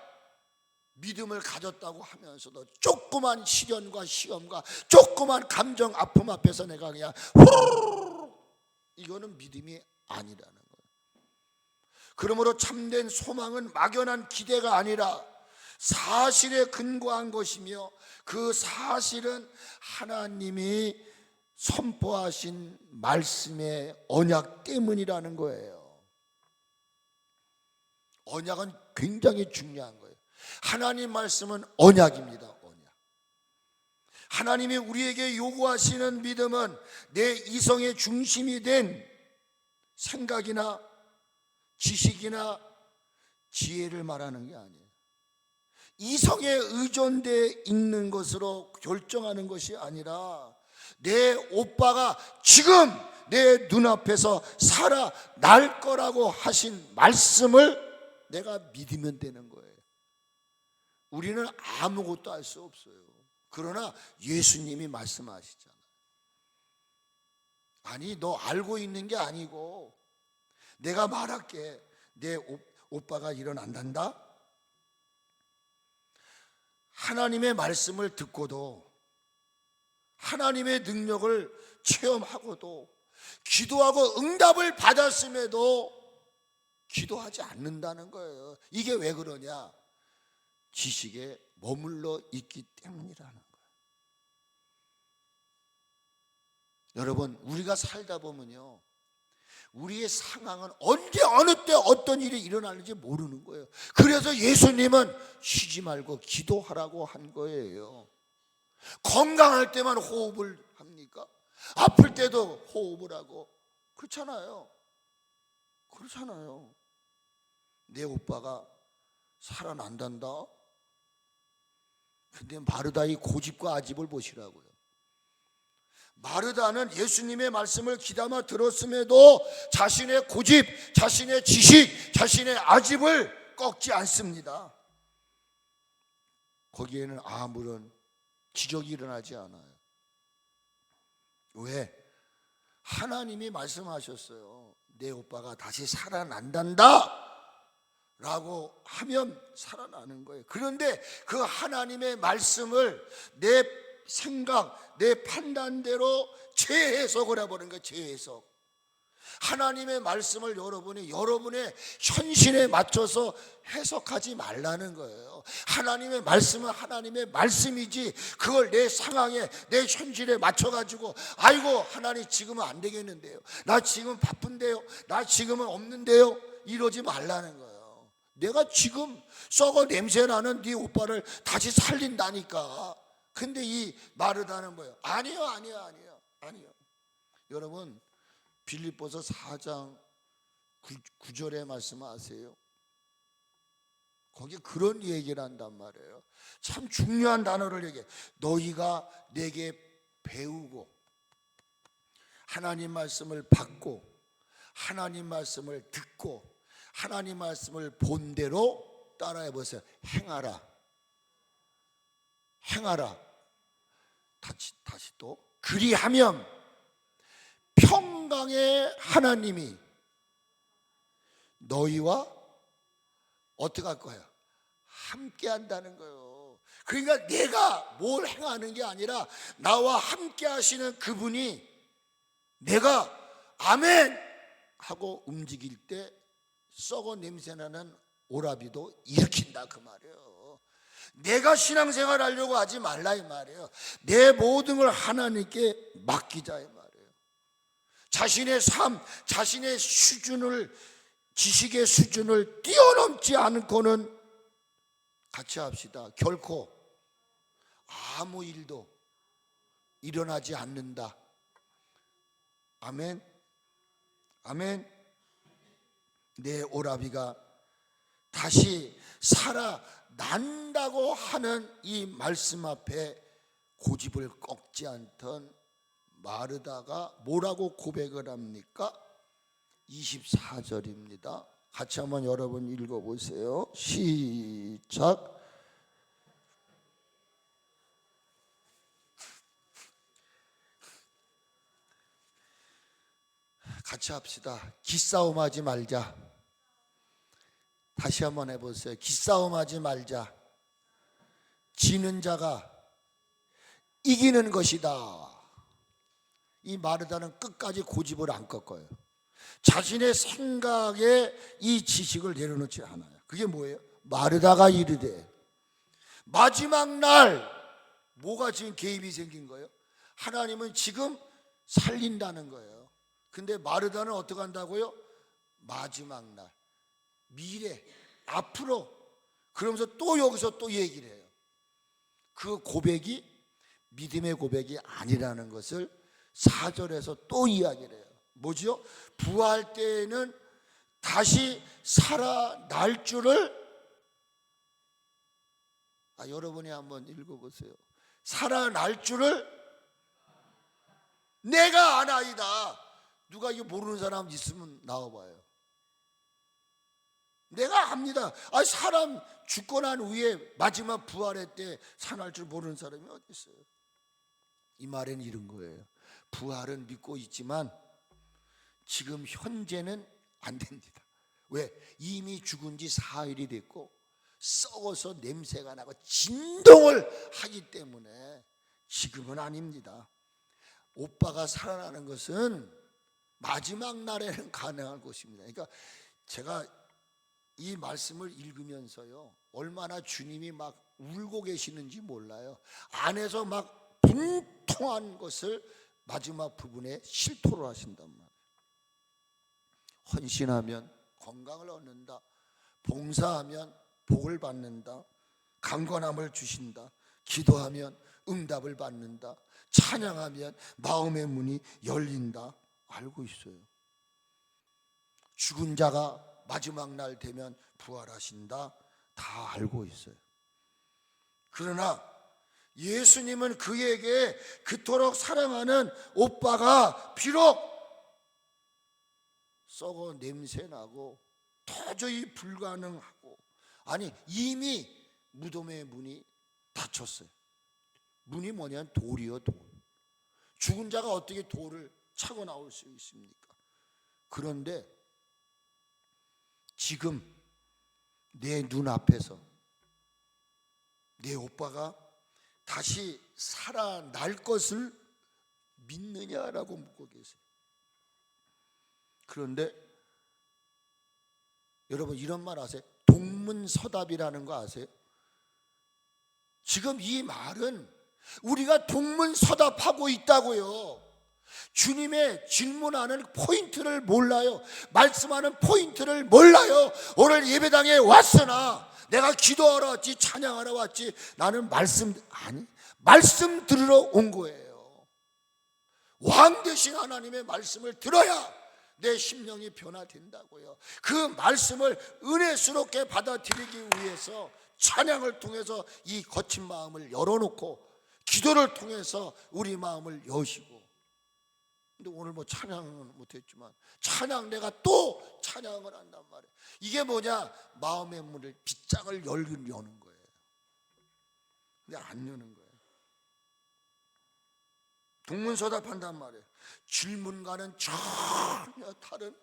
Speaker 1: 믿음을 가졌다고 하면서도 조그만 시련과 시험과 조그만 감정 아픔 앞에서 내가 그냥 후루룩, 이거는 믿음이 아니라는 거예요. 그러므로 참된 소망은 막연한 기대가 아니라 사실에 근거한 것이며 그 사실은 하나님이 선포하신 말씀의 언약 때문이라는 거예요. 언약은 굉장히 중요한 거예요. 하나님 말씀은 언약입니다. 언약. 하나님이 우리에게 요구하시는 믿음은 내 이성의 중심이 된 생각이나 지식이나 지혜를 말하는 게 아니에요. 이성에 의존되어 있는 것으로 결정하는 것이 아니라 내 오빠가 지금 내 눈앞에서 살아날 거라고 하신 말씀을 내가 믿으면 되는 거예요. 우리는 아무것도 알 수 없어요. 그러나 예수님이 말씀하시잖아요. 아니, 너 알고 있는 게 아니고 내가 말할게. 내 오빠가 일어난단다. 하나님의 말씀을 듣고도 하나님의 능력을 체험하고도 기도하고 응답을 받았음에도 기도하지 않는다는 거예요. 이게 왜 그러냐? 지식에 머물러 있기 때문이라는 거예요. 여러분, 우리가 살다 보면요, 우리의 상황은 언제 어느 때 어떤 일이 일어나는지 모르는 거예요. 그래서 예수님은 쉬지 말고 기도하라고 한 거예요. 건강할 때만 호흡을 합니까? 아플 때도 호흡을 하고 그렇잖아요. 그렇잖아요. 내 오빠가 살아난단다. 근데 마르다의 고집과 아집을 보시라고요. 마르다는 예수님의 말씀을 귀담아 들었음에도 자신의 고집, 자신의 지식, 자신의 아집을 꺾지 않습니다. 거기에는 아무런 기적이 일어나지 않아요. 왜? 하나님이 말씀하셨어요. 내 오빠가 다시 살아난단다 라고 하면 살아나는 거예요. 그런데 그 하나님의 말씀을 내 생각, 내 판단대로 재해석을 해버린 거예요. 재해석. 하나님의 말씀을 여러분이 여러분의 현실에 맞춰서 해석하지 말라는 거예요. 하나님의 말씀은 하나님의 말씀이지 그걸 내 상황에 내 현실에 맞춰가지고 아이고 하나님 지금은 안 되겠는데요, 나 지금 바쁜데요, 나 지금은 없는데요, 이러지 말라는 거예요. 내가 지금 썩어 냄새나는 네 오빠를 다시 살린다니까. 근데 이 마르다는 뭐예요? 아니요. 여러분, 빌립보서 4장 9절의 말씀 아세요? 거기 그런 얘기를 한단 말이에요. 참 중요한 단어를 얘기해. 너희가 내게 배우고 하나님 말씀을 받고 하나님 말씀을 듣고 하나님 말씀을 본 대로 따라해 보세요. 행하라. 다시 또 그리하면 평강의 하나님이 너희와 어떻게 할 거예요? 함께 한다는 거예요. 그러니까 내가 뭘 행하는 게 아니라 나와 함께 하시는 그분이 내가 아멘 하고 움직일 때 썩어 냄새나는 오라비도 일으킨다 그 말이에요. 내가 신앙생활 하려고 하지 말라 이 말이에요. 내 모든 걸 하나님께 맡기자 이 말이에요. 자신의 삶, 자신의 수준을, 지식의 수준을 뛰어넘지 않고는 같이 합시다. 결코 아무 일도 일어나지 않는다. 아멘. 내 오라비가 다시 살아난다고 하는 이 말씀 앞에 고집을 꺾지 않던 마르다가 뭐라고 고백을 합니까? 24절입니다. 같이 한번 여러분 읽어보세요. 시작. 같이 합시다. 기싸움하지 말자. 다시 한번 해보세요. 기싸움하지 말자. 지는 자가 이기는 것이다. 이 마르다는 끝까지 고집을 안 꺾어요. 자신의 생각에 이 지식을 내려놓지 않아요. 그게 뭐예요? 마르다가 이르되 마지막 날 뭐가 지금 개입이 생긴 거예요? 하나님은 지금 살린다는 거예요. 근데 마르다는 어떻게 한다고요? 마지막 날, 미래, 앞으로. 그러면서 또 여기서 또 얘기를 해요. 그 고백이 믿음의 고백이 아니라는 것을 4절에서 또 이야기를 해요. 뭐죠? 부활 때에는 다시 살아날 줄을 여러분이 한번 읽어보세요. 살아날 줄을 내가 아나이다. 누가 이거 모르는 사람 있으면 나와봐요. 내가 압니다. 사람 죽고 난 후에 마지막 부활의 때 살아날 줄 모르는 사람이 어디 있어요? 이 말에는 이런 거예요. 부활은 믿고 있지만 지금 현재는 안 됩니다. 왜? 이미 죽은 지 4일이 됐고 썩어서 냄새가 나고 진동을 하기 때문에 지금은 아닙니다. 오빠가 살아나는 것은 마지막 날에는 가능할 것입니다. 그러니까 제가 이 말씀을 읽으면서요, 얼마나 주님이 막 울고 계시는지 몰라요. 안에서 막 분통한 것을 마지막 부분에 실토를 하신단 말이에요. 헌신하면 건강을 얻는다. 봉사하면 복을 받는다. 강건함을 주신다. 기도하면 응답을 받는다. 찬양하면 마음의 문이 열린다. 알고 있어요. 죽은 자가 마지막 날 되면 부활하신다. 다 알고 있어요. 그러나 예수님은 그에게 그토록 사랑하는 오빠가 비록 썩어 냄새나고 도저히 불가능하고, 아니 이미 무덤의 문이 닫혔어요. 문이 뭐냐면 돌이요, 돌. 죽은 자가 어떻게 돌을 차고 나올 수 있습니까? 그런데 지금 내 눈앞에서 내 오빠가 다시 살아날 것을 믿느냐라고 묻고 계세요. 그런데 여러분, 이런 말 아세요? 동문서답이라는 거 아세요? 지금 이 말은 우리가 동문서답하고 있다고요. 주님의 질문하는 포인트를 몰라요. 말씀하는 포인트를 몰라요. 오늘 예배당에 왔으나 내가 기도하러 왔지, 찬양하러 왔지, 나는 말씀 들으러 온 거예요. 왕 되신 하나님의 말씀을 들어야 내 심령이 변화된다고요. 그 말씀을 은혜스럽게 받아들이기 위해서 찬양을 통해서 이 거친 마음을 열어놓고, 기도를 통해서 우리 마음을 여시고. 근데 오늘 뭐 찬양은 못했지만 찬양, 내가 또 찬양을 한단 말이에요. 이게 뭐냐? 마음의 문을, 빗장을 여는 거예요. 근데 안 여는 거예요. 동문서답한단 말이에요. 질문과는 전혀 다른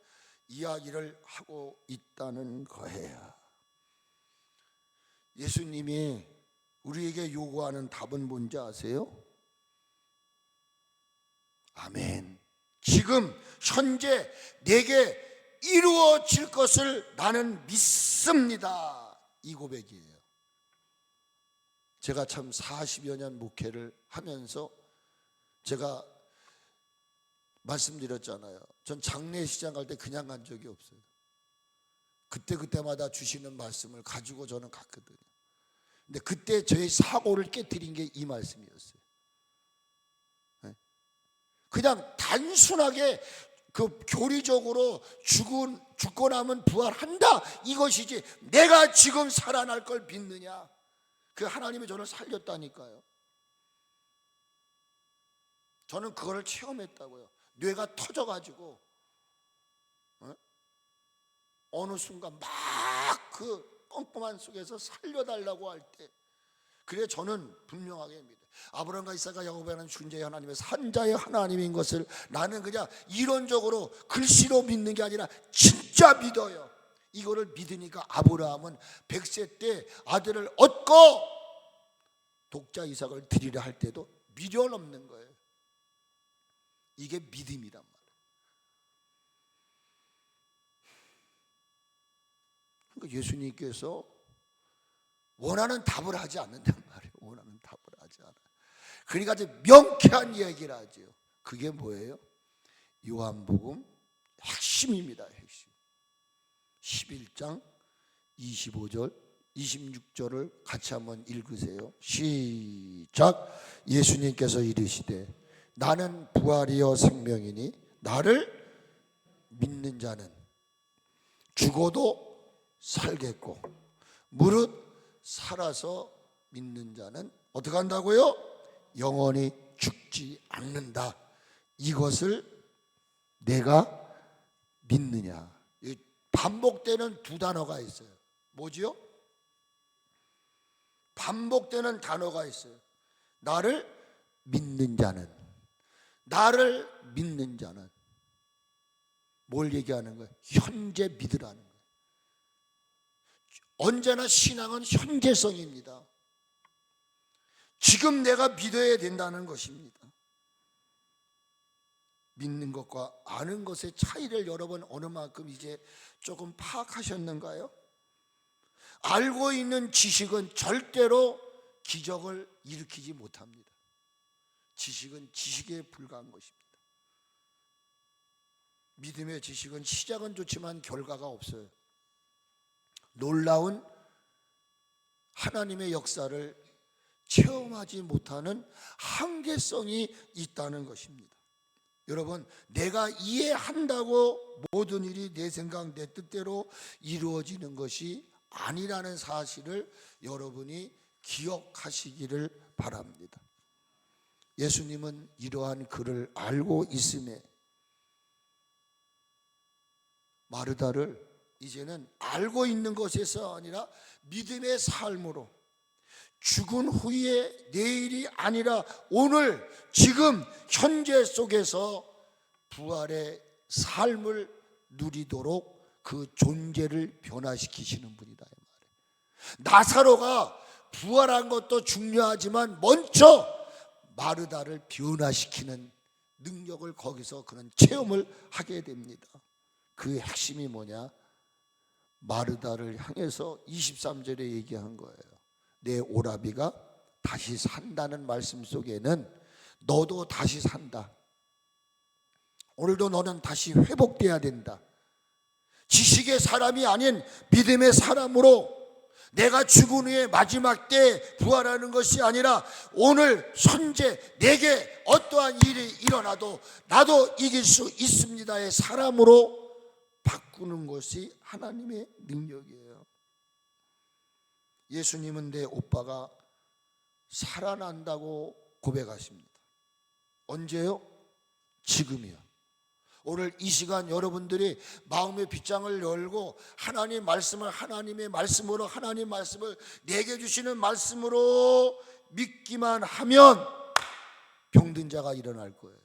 Speaker 1: 이야기를 하고 있다는 거예요. 예수님이 우리에게 요구하는 답은 뭔지 아세요? 아멘. 지금 현재 내게 이루어질 것을 나는 믿습니다. 이 고백이에요. 제가 참 40여 년 목회를 하면서 제가 말씀드렸잖아요. 전 장례식장 갈 때 그냥 간 적이 없어요. 그때마다 주시는 말씀을 가지고 저는 갔거든요. 근데 그때 저의 사고를 깨뜨린 게 이 말씀이었어요. 그냥 단순하게 그 교리적으로 죽고 나면 부활한다, 이것이지, 내가 지금 살아날 걸 믿느냐. 그 하나님이 저를 살렸다니까요. 저는 그거를 체험했다고요. 뇌가 터져가지고 어느 순간 막 그 꼼꼼한 속에서 살려달라고 할 때, 그래 저는 분명하게 믿어요. 아브라함과 이삭과 야곱이 하는 존재의 하나님의 산자의 하나님인 것을 나는 그냥 이론적으로 글씨로 믿는 게 아니라 진짜 믿어요. 이거를 믿으니까 아브라함은 100세 때 아들을 얻고 독자 이삭을 드리려 할 때도 미련 없는 거예요. 이게 믿음이란 말이에요. 그러니까 예수님께서 원하는 답을 하지 않는단 말이에요. 원하는 답을 하지 않아요. 그러니까 이제 명쾌한 이야기를 하죠. 그게 뭐예요? 요한복음 핵심입니다. 핵심. 11장 25절 26절을 같이 한번 읽으세요. 시작. 예수님께서 이르시되 나는 부활이요 생명이니 나를 믿는 자는 죽어도 살겠고 무릇 살아서 믿는 자는 어떻게 한다고요? 영원히 죽지 않는다. 이것을 내가 믿느냐. 반복되는 두 단어가 있어요. 뭐지요? 반복되는 단어가 있어요. 나를 믿는 자는, 나를 믿는 자는 뭘 얘기하는 거예요? 현재 믿으라는 거예요. 언제나 신앙은 현재성입니다. 지금 내가 믿어야 된다는 것입니다. 믿는 것과 아는 것의 차이를 여러분 어느 만큼 이제 조금 파악하셨는가요? 알고 있는 지식은 절대로 기적을 일으키지 못합니다. 지식은 지식에 불과한 것입니다. 믿음의 지식은 시작은 좋지만 결과가 없어요. 놀라운 하나님의 역사를 체험하지 못하는 한계성이 있다는 것입니다. 여러분, 내가 이해한다고 모든 일이 내 생각, 내 뜻대로 이루어지는 것이 아니라는 사실을 여러분이 기억하시기를 바랍니다. 예수님은 이러한 그를 알고 있음에 마르다를 이제는 알고 있는 것에서 아니라 믿음의 삶으로 죽은 후에 내일이 아니라 오늘 지금 현재 속에서 부활의 삶을 누리도록 그 존재를 변화시키시는 분이다 이 말이에요. 나사로가 부활한 것도 중요하지만 먼저 마르다를 변화시키는 능력을 거기서 그런 체험을 하게 됩니다. 그 핵심이 뭐냐? 마르다를 향해서 23절에 얘기한 거예요. 내 오라비가 다시 산다는 말씀 속에는 너도 다시 산다. 오늘도 너는 다시 회복돼야 된다. 지식의 사람이 아닌 믿음의 사람으로 내가 죽은 후에 마지막 때 부활하는 것이 아니라 오늘 현재 내게 어떠한 일이 일어나도 나도 이길 수 있습니다의 사람으로 바꾸는 것이 하나님의 능력이에요. 예수님은 내 오빠가 살아난다고 고백하십니다. 언제요? 지금이요. 오늘 이 시간 여러분들이 마음의 빗장을 열고 하나님 말씀을 하나님의 말씀으로 하나님 말씀을 내게 주시는 말씀으로 믿기만 하면 병든 자가 일어날 거예요.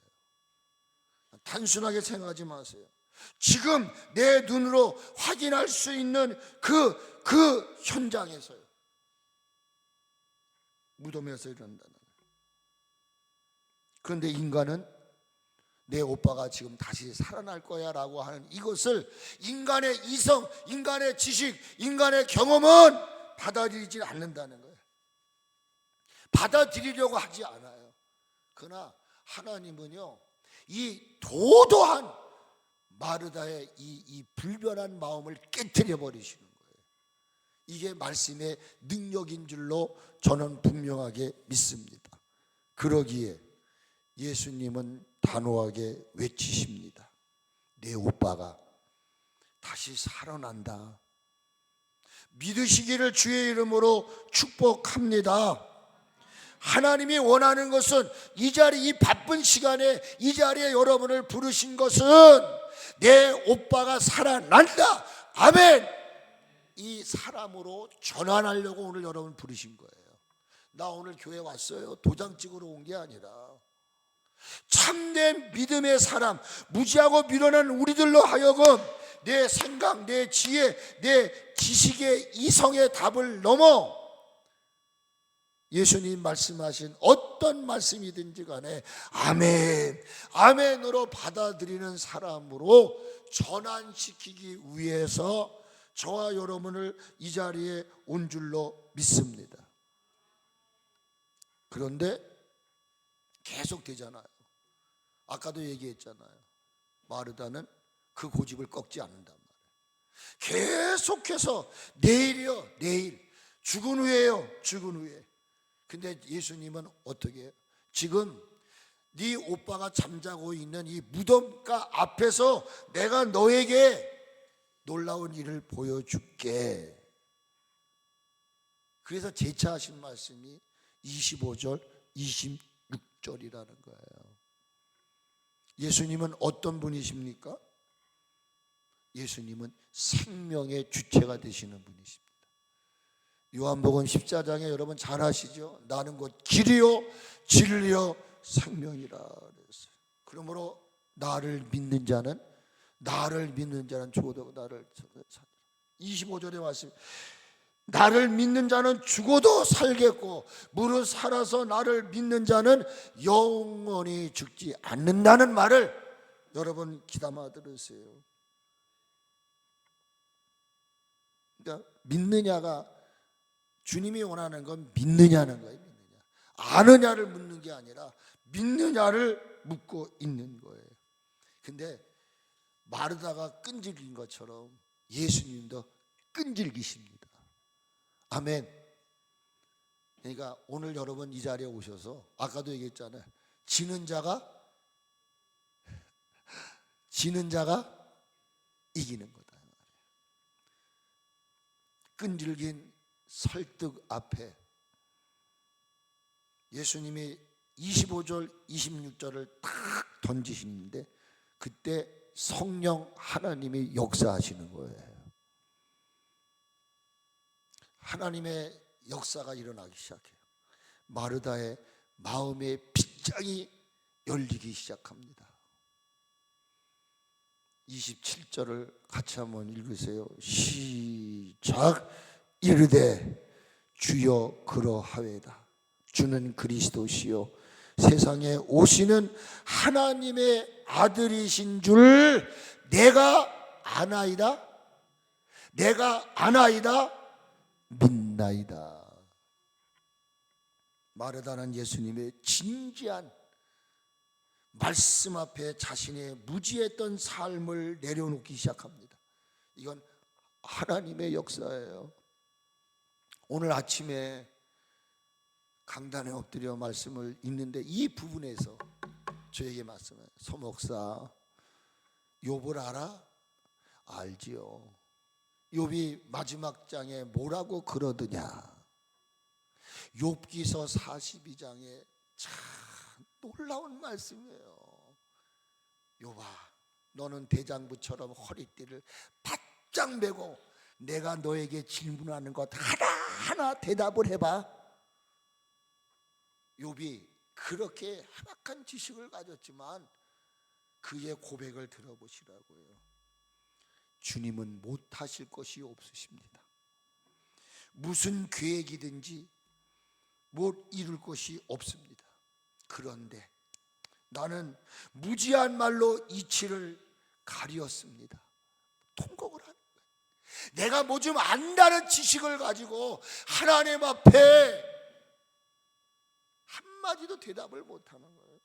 Speaker 1: 단순하게 생각하지 마세요. 지금 내 눈으로 확인할 수 있는 그 현장에서요. 무덤에서 일어난다는. 그런데 인간은 내 오빠가 지금 다시 살아날 거야 라고 하는 이것을 인간의 이성, 인간의 지식, 인간의 경험은 받아들이지 않는다는 거예요. 받아들이려고 하지 않아요. 그러나 하나님은요, 이 도도한 마르다의 이 불변한 마음을 깨트려 버리시는 거예요. 이게 말씀의 능력인 줄로 저는 분명하게 믿습니다. 그러기에 예수님은 단호하게 외치십니다. 내 오빠가 다시 살아난다. 믿으시기를 주의 이름으로 축복합니다. 하나님이 원하는 것은 이 바쁜 시간에 이 자리에 여러분을 부르신 것은 내 오빠가 살아난다. 아멘. 이 사람으로 전환하려고 오늘 여러분 부르신 거예요. 나 오늘 교회 왔어요. 도장 찍으러 온 게 아니라 참된 믿음의 사람, 무지하고 미련한 우리들로 하여금 내 생각, 내 지혜, 내 지식의 이성의 답을 넘어 예수님 말씀하신 어떤 말씀이든지 간에 아멘, 아멘으로 받아들이는 사람으로 전환시키기 위해서 저와 여러분을 이 자리에 온 줄로 믿습니다. 그런데 계속 되잖아요. 아까도 얘기했잖아요. 마르다는 그 고집을 꺾지 않는단 말이에요. 계속해서 내일이요, 내일. 죽은 후에요, 죽은 후에. 근데 예수님은 어떻게 해요? 지금 네 오빠가 잠자고 있는 이 무덤가 앞에서 내가 너에게 놀라운 일을 보여줄게. 그래서 재차하신 말씀이 25절, 26절이라는 거예요. 예수님은 어떤 분이십니까? 예수님은 생명의 주체가 되시는 분이십니다. 요한복음 14장에 여러분 잘 아시죠? 나는 곧 길이요 진리요 생명이라 그랬어요. 그러므로 나를 믿는 자는 죽어도 나를 25절에 말씀, 나를 믿는 자는 죽어도 살겠고 무릇 살아서 나를 믿는 자는 영원히 죽지 않는다는 말을 여러분 귀담아 들으세요. 그러니까 믿느냐가, 주님이 원하는 건 믿느냐는 거예요. 믿느냐. 아느냐를 묻는 게 아니라 믿느냐를 묻고 있는 거예요. 근데 마르다가 끈질긴 것처럼 예수님도 끈질기십니다. 아멘. 그러니까 오늘 여러분 이 자리에 오셔서, 아까도 얘기했잖아요. 지는 자가 이기는 거다. 끈질긴 설득 앞에 예수님이 25절 26절을 탁 던지시는데, 그때 성령 하나님이 역사하시는 거예요. 하나님의 역사가 일어나기 시작해요. 마르다의 마음의 빗장이 열리기 시작합니다. 27절을 같이 한번 읽으세요. 시작. 이르되 주여 그러하외다. 주는 그리스도시요 세상에 오시는 하나님의 아들이신 줄 내가 아나이다. 믿나이다. 마르다는 예수님의 진지한 말씀 앞에 자신의 무지했던 삶을 내려놓기 시작합니다. 이건 하나님의 역사예요. 오늘 아침에 강단에 엎드려 말씀을 읽는데 이 부분에서 저에게 말씀해요. 소목사, 욥을 알아? 알지요. 욥이 마지막 장에 뭐라고 그러더냐. 욥기서 42장에 참 놀라운 말씀이에요. 욥아, 너는 대장부처럼 허리띠를 바짝 메고 내가 너에게 질문하는 것 하나하나 대답을 해봐. 욥이 그렇게 한악한 지식을 가졌지만 그의 고백을 들어보시라고요. 주님은 못하실 것이 없으십니다. 무슨 계획이든지 못 이룰 것이 없습니다. 그런데 나는 무지한 말로 이치를 가리었습니다. 통곡을 하는 거예요. 내가 뭐 좀 안다는 지식을 가지고 하나님 앞에 한마디도 대답을 못하는 거예요.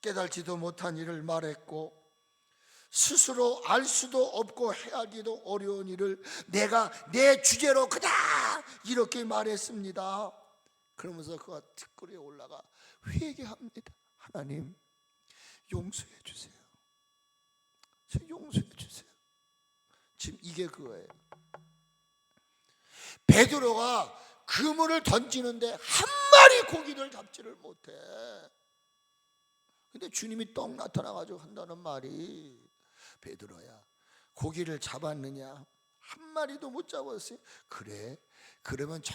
Speaker 1: 깨달지도 못한 일을 말했고 스스로 알 수도 없고 헤아리기도 어려운 일을 내가 내 주제로 그냥 이렇게 말했습니다. 그러면서 그가 티끌에 올라가 회개합니다. 하나님 용서해 주세요. 저 용서해 주세요. 지금 이게 그거예요. 베드로가 그물을 던지는데 한 마리 고기를 잡지를 못해. 근데 주님이 떡 나타나가지고 한다는 말이, 베드로야 고기를 잡았느냐? 한 마리도 못 잡았어요. 그래? 그러면 저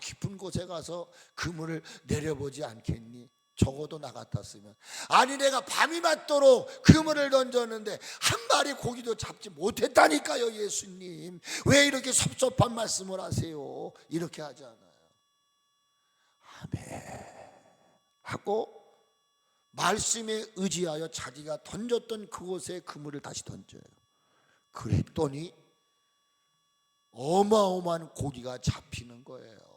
Speaker 1: 깊은 곳에 가서 그물을 내려보지 않겠니? 적어도 나 같았으면. 아니 내가 밤이 맞도록 그물을 던졌는데 한 마리 고기도 잡지 못했다니까요. 예수님 왜 이렇게 섭섭한 말씀을 하세요? 이렇게 하잖아요. 아멘 하고 말씀에 의지하여 자기가 던졌던 그곳에 그물을 다시 던져요. 그랬더니 어마어마한 고기가 잡히는 거예요.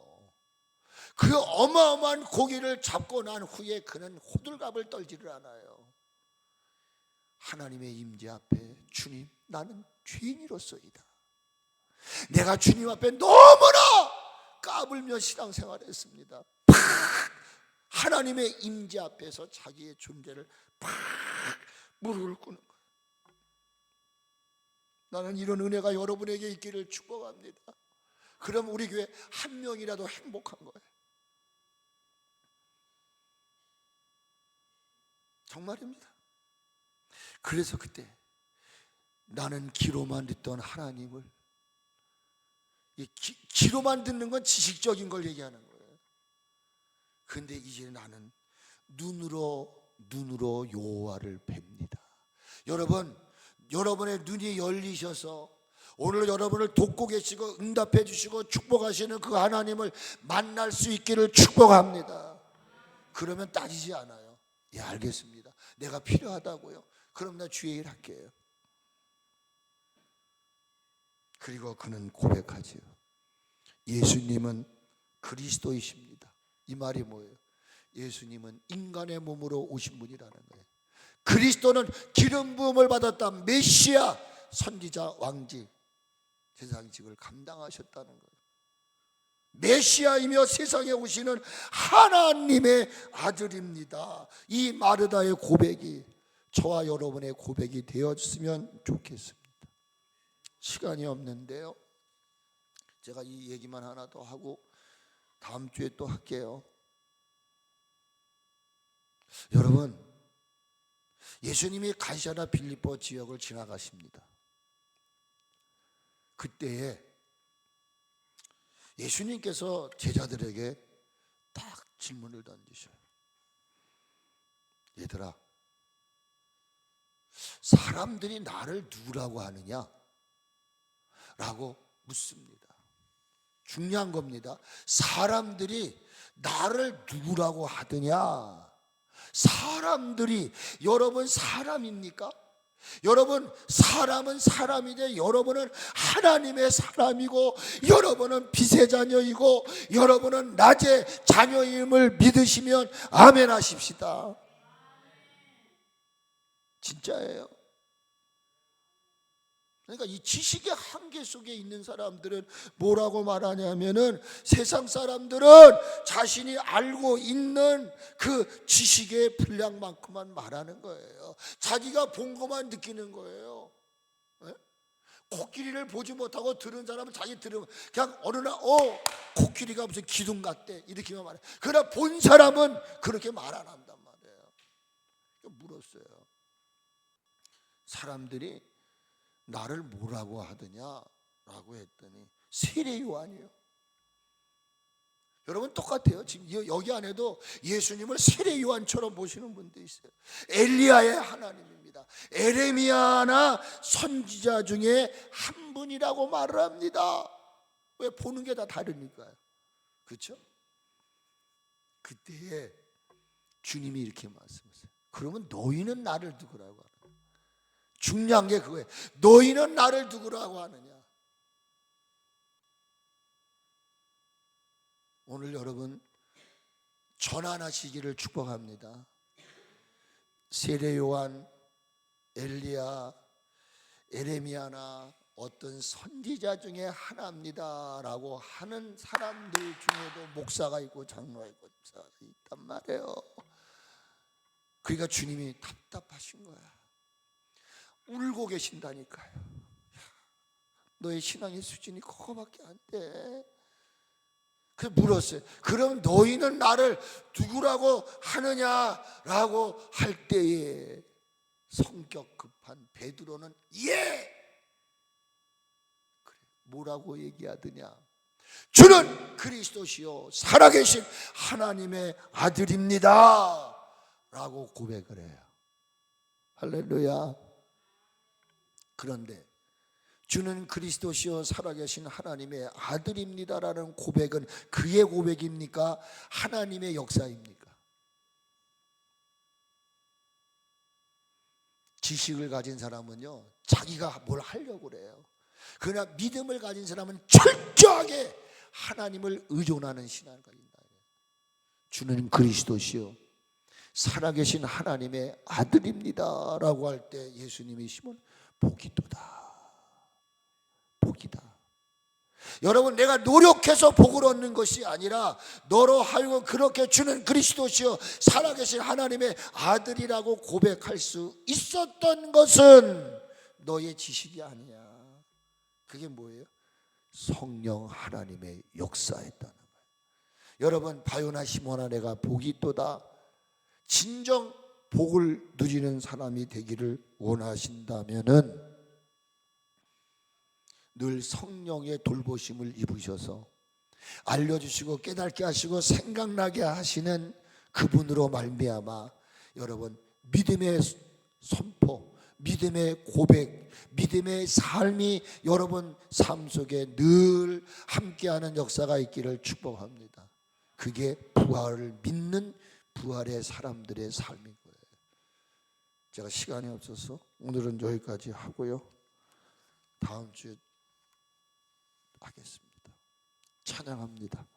Speaker 1: 그 어마어마한 고기를 잡고 난 후에 그는 호들갑을 떨지를 않아요. 하나님의 임재 앞에, 주님 나는 죄인이로소이다. 내가 주님 앞에 너무나 까불며 신앙생활을 했습니다. 하나님의 임재 앞에서 자기의 존재를 팍 무릎을 꿇는 거예요. 나는 이런 은혜가 여러분에게 있기를 축복합니다. 그럼 우리 교회 한 명이라도 행복한 거예요. 정말입니다. 그래서 그때 나는 귀로만 듣던 하나님을, 귀로만 듣는 건 지식적인 걸 얘기하는 거예요. 근데 이제 나는 눈으로 여호와를 뵙니다. 여러분, 여러분의 눈이 열리셔서 오늘 여러분을 돕고 계시고 응답해 주시고 축복하시는 그 하나님을 만날 수 있기를 축복합니다. 그러면 따지지 않아요. 예, 알겠습니다. 내가 필요하다고요. 그럼 나 주의 일 할게요. 그리고 그는 고백하지요. 예수님은 그리스도이십니다. 이 말이 뭐예요? 예수님은 인간의 몸으로 오신 분이라는 거예요. 그리스도는 기름 부음을 받았다. 메시아, 선지자, 왕직, 세상직을 감당하셨다는 거예요. 메시아이며 세상에 오시는 하나님의 아들입니다. 이 마르다의 고백이 저와 여러분의 고백이 되었으면 좋겠습니다. 시간이 없는데요, 제가 이 얘기만 하나 더 하고 다음 주에 또 할게요. 여러분, 예수님이 가이사랴 빌립보 지역을 지나가십니다. 그때에 예수님께서 제자들에게 딱 질문을 던지셔요. 얘들아, 사람들이 나를 누구라고 하느냐? 라고 묻습니다. 중요한 겁니다. 사람들이 나를 누구라고 하느냐? 사람들이, 여러분 사람입니까? 여러분 사람은 사람인데 여러분은 하나님의 사람이고 여러분은 빛의 자녀이고 여러분은 낮의 자녀임을 믿으시면 아멘 하십시다. 진짜예요. 그러니까 이 지식의 한계 속에 있는 사람들은 뭐라고 말하냐면은, 세상 사람들은 자신이 알고 있는 그 지식의 분량만큼만 말하는 거예요. 자기가 본 것만 느끼는 거예요. 네? 코끼리를 보지 못하고 들은 사람은 자기 들으면 그냥 어느 날 코끼리가 무슨 기둥 같대 이렇게만 말해. 그러나 본 사람은 그렇게 말 안 한단 말이에요. 물었어요. 사람들이 나를 뭐라고 하더냐라고 했더니 세례 요한이요. 여러분 똑같아요. 지금 여기 안에도 예수님을 세례 요한처럼 보시는 분도 있어요. 엘리야의 하나님입니다. 에레미야나 선지자 중에 한 분이라고 말을 합니다. 왜? 보는 게 다 다르니까요. 그렇죠? 그때에 주님이 이렇게 말씀하세요. 그러면 너희는 나를 누구라고 하느냐? 중요한 게 그거예요. 너희는 나를 누구라고 하느냐? 오늘 여러분 전환하시기를 축복합니다. 세례 요한, 엘리야, 에레미야나 어떤 선지자 중에 하나입니다라고 하는 사람들 중에도 목사가 있고 장로가 있고 집사가 있단 말이에요. 그러니까 주님이 답답하신 거야. 울고 계신다니까요. 너의 신앙의 수준이 그거밖에 안 돼. 그래서 물었어요. 그럼 너희는 나를 누구라고 하느냐라고 할 때에 성격 급한 베드로는 예! 그래, 뭐라고 얘기하더냐? 주는 그리스도시요 살아계신 하나님의 아들입니다 라고 고백을 해요. 할렐루야. 그런데 주는 그리스도시요 살아계신 하나님의 아들입니다라는 고백은 그의 고백입니까? 하나님의 역사입니까? 지식을 가진 사람은요 자기가 뭘 하려고 그래요. 그러나 믿음을 가진 사람은 철저하게 하나님을 의존하는 신앙을 가진다. 주는 그리스도시요 살아계신 하나님의 아들입니다 라고 할 때 예수님이 시몬 복이도다. 복이다. 여러분 내가 노력해서 복을 얻는 것이 아니라 너로 하여금 그렇게 주는 그리스도시요 살아계신 하나님의 아들이라고 고백할 수 있었던 것은 너의 지식이 아니야. 그게 뭐예요? 성령 하나님의 역사였다는 거예요. 여러분 바요나 시몬아 내가 복이 있도다. 진정 복을 누리는 사람이 되기를 원하신다면은 늘 성령의 돌보심을 입으셔서 알려주시고 깨닫게 하시고 생각나게 하시는 그분으로 말미암아 여러분 믿음의 선포, 믿음의 고백, 믿음의 삶이 여러분 삶 속에 늘 함께하는 역사가 있기를 축복합니다. 그게 부활을 믿는 부활의 사람들의 삶인 거예요. 제가 시간이 없어서 오늘은 여기까지 하고요. 다음 주에 하겠습니다. 찬양합니다.